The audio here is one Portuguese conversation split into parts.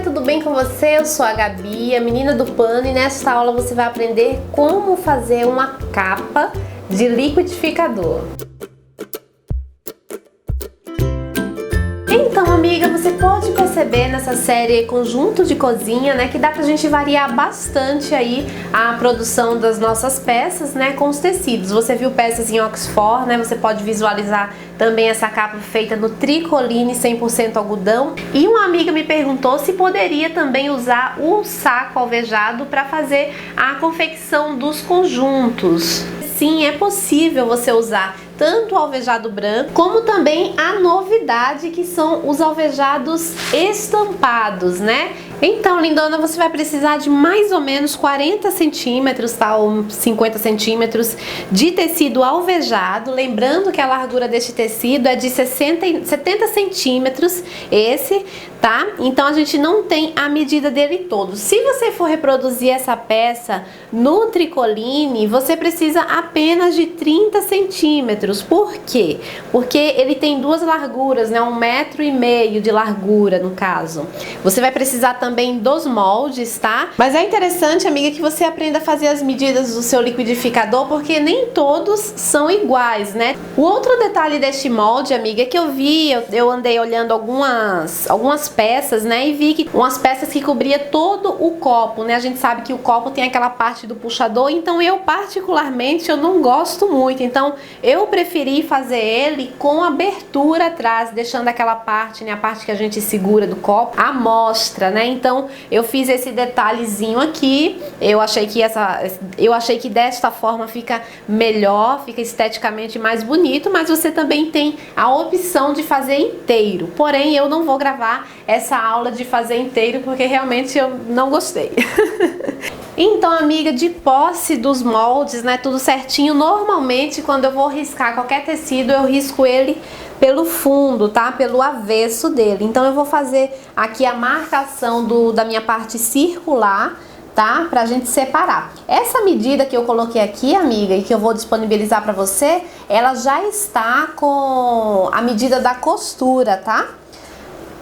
tudo bem com você? Eu sou a Gabi, a menina do pano, e nesta aula você vai aprender como fazer uma capa de liquidificador. Então, amiga, você pode perceber nessa série Conjunto de Cozinha, né, que dá pra gente variar bastante aí a produção das nossas peças, né, com os tecidos. Você viu peças em Oxford, né, você pode visualizar também essa capa feita no tricoline 100% algodão. E uma amiga me perguntou se poderia também usar o saco alvejado para fazer a confecção dos conjuntos. Sim, é possível você usar tanto o alvejado branco, como também a novidade que são os alvejados estampados, né? Então, lindona, você vai precisar de mais ou menos 40 centímetros, tá? Ou 50 centímetros de tecido alvejado. Lembrando que a largura deste tecido é de 70 centímetros, esse, tá? Então, a gente não tem a medida dele todo. Se você for reproduzir essa peça no tricoline, você precisa apenas de 30 centímetros. Por quê? Porque ele tem duas larguras, né? 1,5 m de largura, no caso. Você vai precisar também dos moldes, tá? Mas é interessante, amiga, que você aprenda a fazer as medidas do seu liquidificador, porque nem todos são iguais, né? O outro detalhe deste molde, amiga, é que eu andei olhando algumas peças, né? E vi que umas peças que cobria todo o copo, né? A gente sabe que o copo tem aquela parte do puxador, então eu particularmente eu não gosto muito. Então eu preferi fazer ele com abertura atrás, deixando aquela parte, né? A parte que a gente segura do copo à mostra, né? Então eu fiz esse detalhezinho aqui. Eu achei que desta forma fica melhor, fica esteticamente mais bonito, mas você também tem a opção de fazer inteiro. Porém, eu não vou gravar essa aula de fazer inteiro porque realmente eu não gostei. Então, amiga, de posse dos moldes, né, tudo certinho, normalmente quando eu vou riscar qualquer tecido, eu risco ele pelo fundo, tá? Pelo avesso dele. Então eu vou fazer aqui a marcação da minha parte circular, tá? Pra gente separar. Essa medida que eu coloquei aqui, amiga, e que eu vou disponibilizar pra você, ela já está com a medida da costura, tá?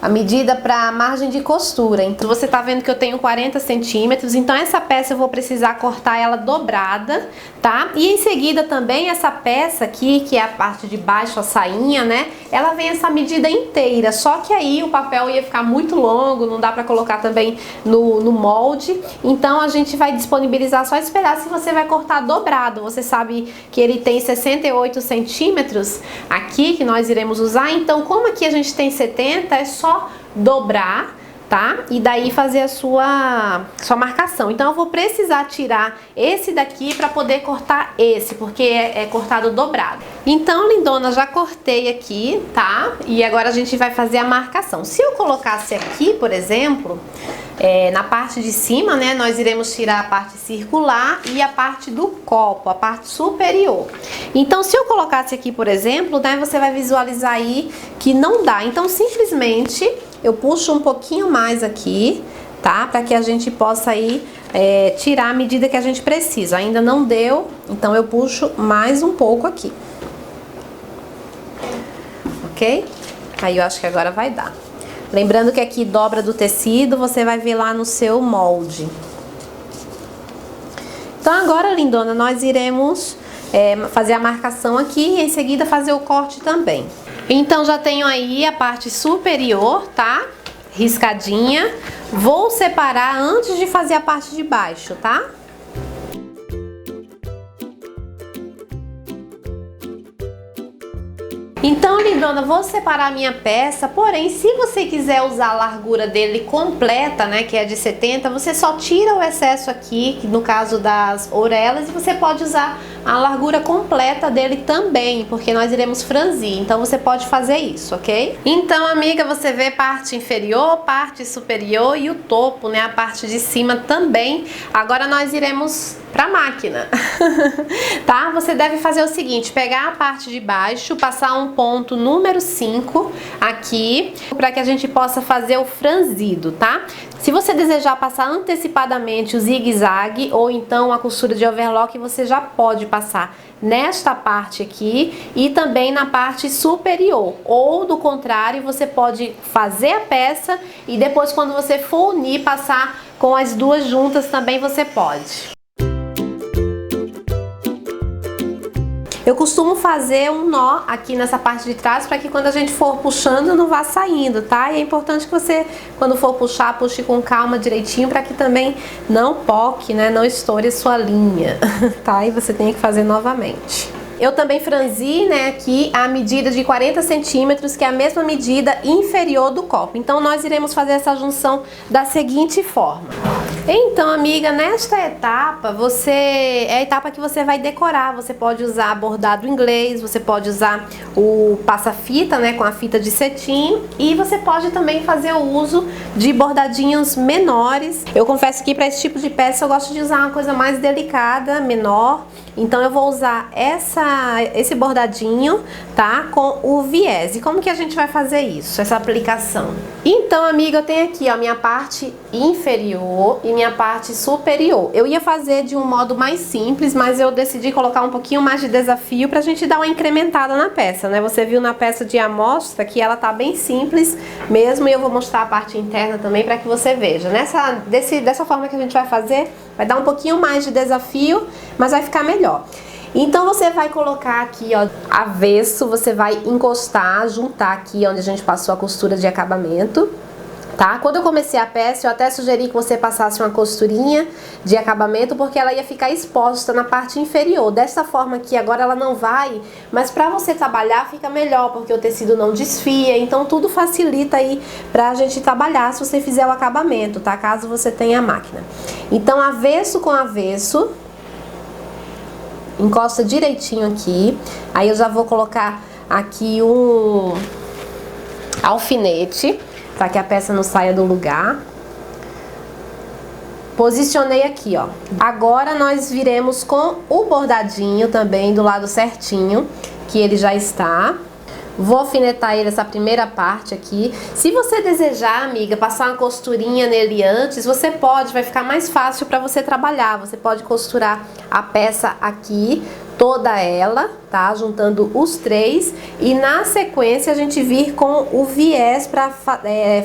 A medida para margem de costura. Então você tá vendo que eu tenho 40 centímetros, então essa peça eu vou precisar cortar ela dobrada, tá? E em seguida também essa peça aqui, que é a parte de baixo, a sainha, né? Ela vem essa medida inteira, só que aí o papel ia ficar muito longo, não dá para colocar também no molde. Então a gente vai disponibilizar, só esperar se você vai cortar dobrado. Você sabe que ele tem 68 centímetros aqui, que nós iremos usar. Então como aqui a gente tem 70, é só dobrar, tá? E daí fazer a sua marcação. Então eu vou precisar tirar esse daqui para poder cortar esse, porque é cortado dobrado. Então, lindona, já cortei aqui, tá? E agora a gente vai fazer a marcação. Se eu colocasse aqui, por exemplo, na parte de cima, né, nós iremos tirar a parte circular e a parte do copo, a parte superior. Então, se eu colocasse aqui, por exemplo, né, você vai visualizar aí que não dá. Então, simplesmente eu puxo um pouquinho mais aqui, tá? Para que a gente possa aí tirar a medida que a gente precisa. Ainda não deu, então eu puxo mais um pouco aqui. Ok? Aí eu acho que agora vai dar. Lembrando que aqui dobra do tecido, você vai ver lá no seu molde. Então agora, lindona, nós iremos fazer a marcação aqui e em seguida fazer o corte também. Então já tenho aí a parte superior, tá? Riscadinha. Vou separar antes de fazer a parte de baixo, tá? Então, lindona, vou separar a minha peça, porém, se você quiser usar a largura dele completa, né, que é de 70, você só tira o excesso aqui, que no caso das orelhas, e você pode usar a largura completa dele também, porque nós iremos franzir, então você pode fazer isso, ok? Então, amiga, você vê parte inferior, parte superior e o topo, né, a parte de cima também. Agora nós iremos pra máquina. Tá? Você deve fazer o seguinte, pegar a parte de baixo, passar um ponto número 5 aqui, para que a gente possa fazer o franzido, tá? Se você desejar passar antecipadamente o zigue-zague ou então a costura de overlock, você já pode passar nesta parte aqui e também na parte superior, ou do contrário, você pode fazer a peça e depois, quando você for unir, passar com as duas juntas também você pode. Eu costumo fazer um nó aqui nessa parte de trás para que quando a gente for puxando não vá saindo, tá? E é importante que você, quando for puxar, puxe com calma direitinho para que também não poque, né? Não estoure a sua linha, tá? E você tem que fazer novamente. Eu também franzi, né, aqui a medida de 40 centímetros, que é a mesma medida inferior do copo. Então, nós iremos fazer essa junção da seguinte forma. Então, amiga, nesta etapa, é a etapa que você vai decorar. Você pode usar bordado inglês, você pode usar o passa-fita, né, com a fita de cetim, e você pode também fazer o uso de bordadinhos menores. Eu confesso que para esse tipo de peça eu gosto de usar uma coisa mais delicada, menor. Então eu vou usar esse bordadinho, tá? Com o viés. E como que a gente vai fazer isso, essa aplicação? Então, amiga, eu tenho aqui, ó, minha parte inferior e minha parte superior. Eu ia fazer de um modo mais simples, mas eu decidi colocar um pouquinho mais de desafio pra gente dar uma incrementada na peça, né? Você viu na peça de amostra que ela tá bem simples mesmo, e eu vou mostrar a parte interna também pra que você veja. Dessa forma que a gente vai fazer, vai dar um pouquinho mais de desafio, mas vai ficar melhor. Então você vai colocar aqui, ó, avesso, você vai encostar, juntar aqui onde a gente passou a costura de acabamento, tá? Quando eu comecei a peça, eu até sugeri que você passasse uma costurinha de acabamento, porque ela ia ficar exposta na parte inferior. Dessa forma aqui, agora ela não vai, mas pra você trabalhar fica melhor, porque o tecido não desfia, então tudo facilita aí pra gente trabalhar se você fizer o acabamento, tá? Caso você tenha a máquina. Então, avesso com avesso, encosta direitinho aqui. Aí eu já vou colocar aqui um alfinete, para que a peça não saia do lugar. Posicionei aqui, ó. Agora nós viremos com o bordadinho também do lado certinho, que ele já está. Vou alfinetar ele, essa primeira parte aqui. Se você desejar, amiga, passar uma costurinha nele antes, você pode, vai ficar mais fácil para você trabalhar. Você pode costurar a peça aqui, toda ela, tá? Juntando os três, e na sequência a gente vir com o viés para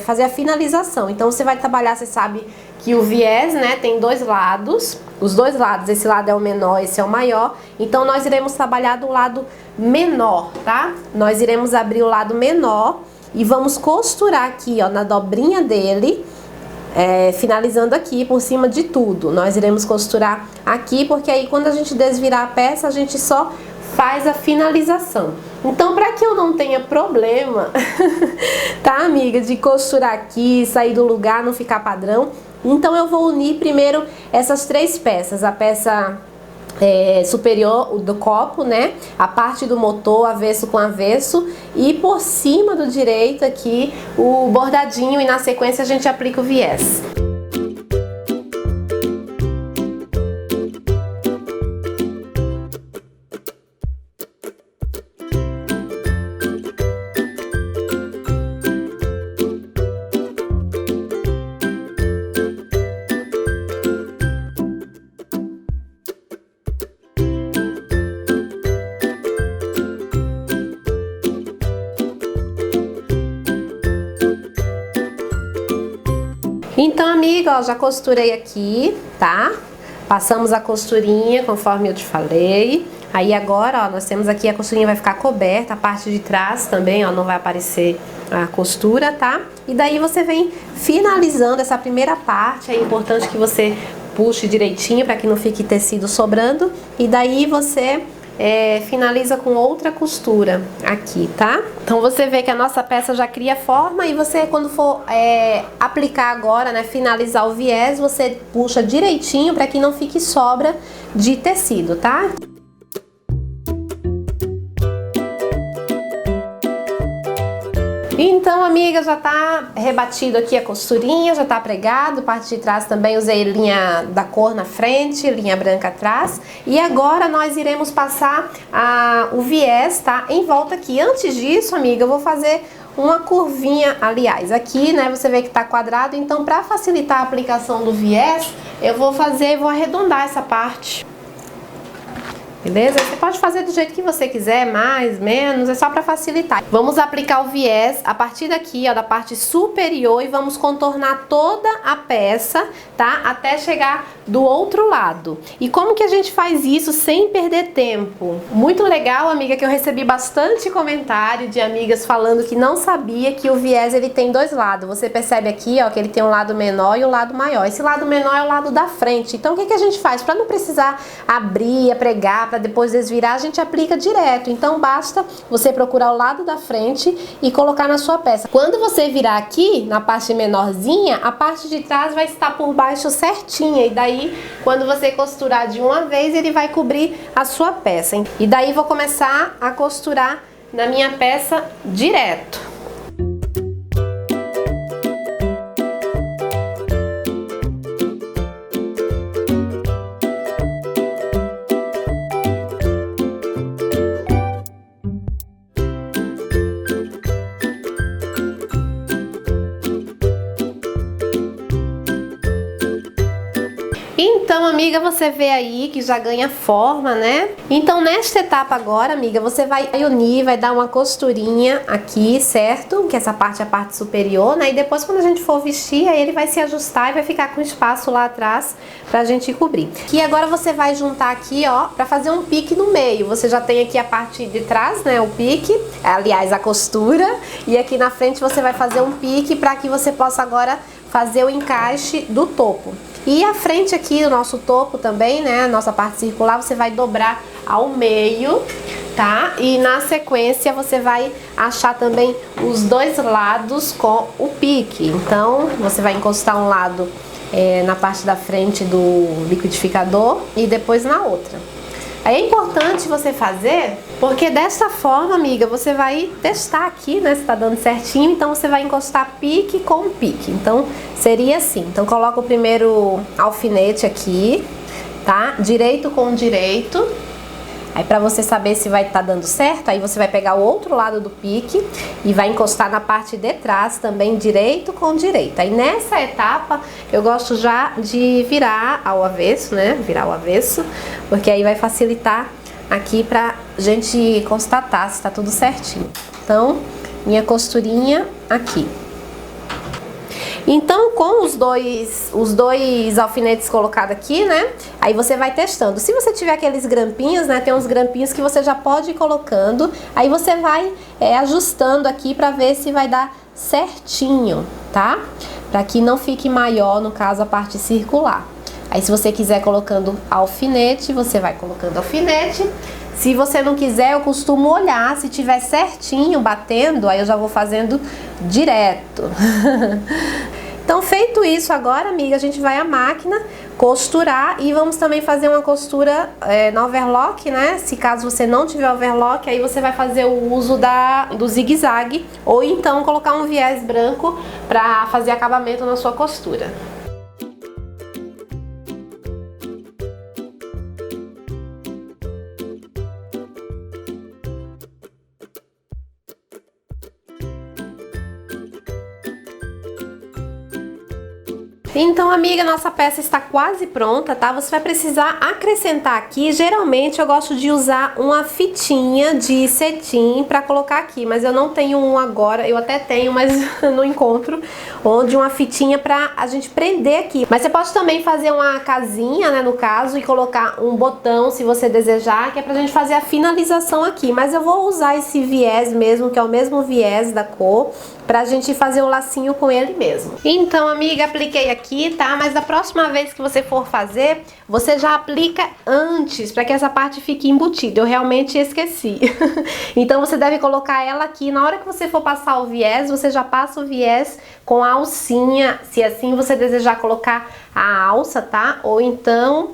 fazer a finalização. Então você vai trabalhar, você sabe que o viés, né, tem dois lados, os dois lados, esse lado é o menor, esse é o maior, então nós iremos trabalhar do lado menor, tá? Nós iremos abrir o lado menor e vamos costurar aqui, ó, na dobrinha dele, finalizando aqui por cima de tudo. Nós iremos costurar aqui, porque aí quando a gente desvirar a peça, a gente só faz a finalização. Então, para que eu não tenha problema, tá, amiga, de costurar aqui, sair do lugar, não ficar padrão, então eu vou unir primeiro essas três peças, a peça superior do copo, né, a parte do motor, avesso com avesso, e por cima do direito aqui o bordadinho, e na sequência a gente aplica o viés. Então, amiga, ó, já costurei aqui, tá? Passamos a costurinha, conforme eu te falei. Aí agora, ó, nós temos aqui, a costurinha vai ficar coberta, a parte de trás também, ó, não vai aparecer a costura, tá? E daí você vem finalizando essa primeira parte. É importante que você puxe direitinho para que não fique tecido sobrando. E daí você finaliza com outra costura aqui, tá? Então você vê que a nossa peça já cria forma, e você, quando for aplicar agora, né, finalizar o viés, você puxa direitinho para que não fique sobra de tecido, tá? Então, amiga, já tá rebatido aqui a costurinha, já tá pregado, parte de trás também usei linha da cor na frente, linha branca atrás. E agora nós iremos passar o viés, tá, em volta aqui. Antes disso, amiga, eu vou fazer uma curvinha, aliás, aqui, né, você vê que tá quadrado, então pra facilitar a aplicação do viés, eu vou arredondar essa parte. Beleza? Você pode fazer do jeito que você quiser, mais, menos, é só pra facilitar. Vamos aplicar o viés a partir daqui, ó, da parte superior e vamos contornar toda a peça, tá? Até chegar do outro lado. E como que a gente faz isso sem perder tempo? Muito legal, amiga, que eu recebi bastante comentário de amigas falando que não sabia que o viés ele tem dois lados. Você percebe aqui, ó, que ele tem um lado menor e um lado maior. Esse lado menor é o lado da frente. Então o que que a gente faz? Pra não precisar abrir, pregar, para depois desvirar, a gente aplica direto. Então basta você procurar o lado da frente e colocar na sua peça. Quando você virar aqui, na parte menorzinha, a parte de trás vai estar por baixo certinha. E daí, quando você costurar de uma vez, ele vai cobrir a sua peça. E daí vou começar a costurar na minha peça direto. Então, amiga, você vê aí que já ganha forma, né? Então, nesta etapa agora, amiga, você vai unir, vai dar uma costurinha aqui, certo? Que essa parte é a parte superior, né? E depois, quando a gente for vestir, aí ele vai se ajustar e vai ficar com espaço lá atrás pra gente cobrir. E agora você vai juntar aqui, ó, pra fazer um pique no meio. Você já tem aqui a parte de trás, né? O pique, aliás, a costura. E aqui na frente você vai fazer um pique pra que você possa agora fazer o encaixe do topo. E a frente aqui, o nosso topo também, né, a nossa parte circular, você vai dobrar ao meio, tá? E na sequência você vai achar também os dois lados com o pique. Então, você vai encostar um lado na parte da frente do liquidificador e depois na outra. Aí é importante você fazer, porque dessa forma, amiga, você vai testar aqui, né, se tá dando certinho, então você vai encostar pique com pique. Então, seria assim. Então, coloca o primeiro alfinete aqui, tá? Direito com direito. Aí, pra você saber se vai estar dando certo, aí você vai pegar o outro lado do pique e vai encostar na parte de trás também, direito com direito. Aí, nessa etapa, eu gosto já de virar ao avesso, né? Virar ao avesso, porque aí vai facilitar aqui pra gente constatar se tá tudo certinho. Então, minha costurinha aqui. Então, com os dois alfinetes colocados aqui, né? Aí você vai testando. Se você tiver aqueles grampinhos, né? Tem uns grampinhos que você já pode ir colocando. Aí você vai ajustando aqui pra ver se vai dar certinho, tá? Pra que não fique maior, no caso, a parte circular. Aí, se você quiser colocando alfinete, você vai colocando alfinete. Se você não quiser, eu costumo olhar. Se tiver certinho, batendo, aí eu já vou fazendo direto. Então, feito isso agora, amiga, a gente vai à máquina costurar e vamos também fazer uma costura na overlock, né? Se caso você não tiver overlock, aí você vai fazer o uso do zigue-zague ou então colocar um viés branco para fazer acabamento na sua costura. Então, amiga, nossa peça está quase pronta, tá? Você vai precisar acrescentar aqui. Geralmente eu gosto de usar uma fitinha de cetim pra colocar aqui, mas eu não tenho um agora. Eu até tenho, mas não encontro onde uma fitinha pra a gente prender aqui. Mas você pode também fazer uma casinha, né, no caso, e colocar um botão, se você desejar, que é pra gente fazer a finalização aqui. Mas eu vou usar esse viés mesmo, que é o mesmo viés da cor, pra gente fazer o lacinho com ele mesmo. Então, amiga, apliquei aqui, tá? Mas da próxima vez que você for fazer, você já aplica antes, pra que essa parte fique embutida. Eu realmente esqueci. Então, você deve colocar ela aqui. Na hora que você for passar o viés, você já passa o viés com a alcinha, se assim você desejar colocar a alça, tá? Ou então,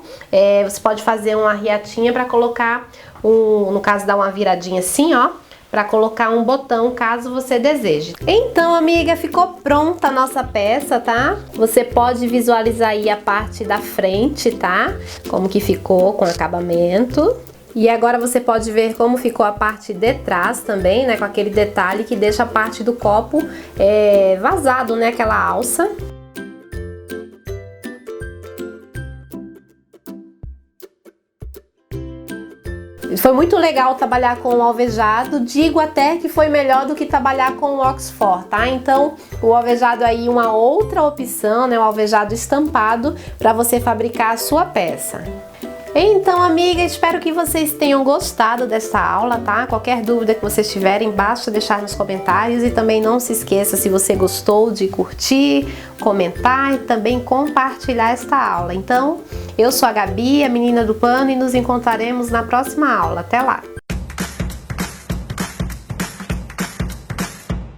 você pode fazer uma riatinha pra colocar, no caso, dar uma viradinha assim, ó, para colocar um botão caso você deseje. Então, amiga, ficou pronta a nossa peça, tá? Você pode visualizar aí a parte da frente, tá? Como que ficou com acabamento. E agora você pode ver como ficou a parte de trás também, né? Com aquele detalhe que deixa a parte do copo vazado, né? Aquela alça. Foi muito legal trabalhar com o alvejado, digo até que foi melhor do que trabalhar com o Oxford, tá? Então, o alvejado aí uma outra opção, né? O alvejado estampado para você fabricar a sua peça. Então, amiga, espero que vocês tenham gostado dessa aula, tá? Qualquer dúvida que vocês tiverem, basta deixar nos comentários e também não se esqueça, se você gostou, de curtir, comentar e também compartilhar esta aula. Então, eu sou a Gabi, a menina do pano, e nos encontraremos na próxima aula. Até lá!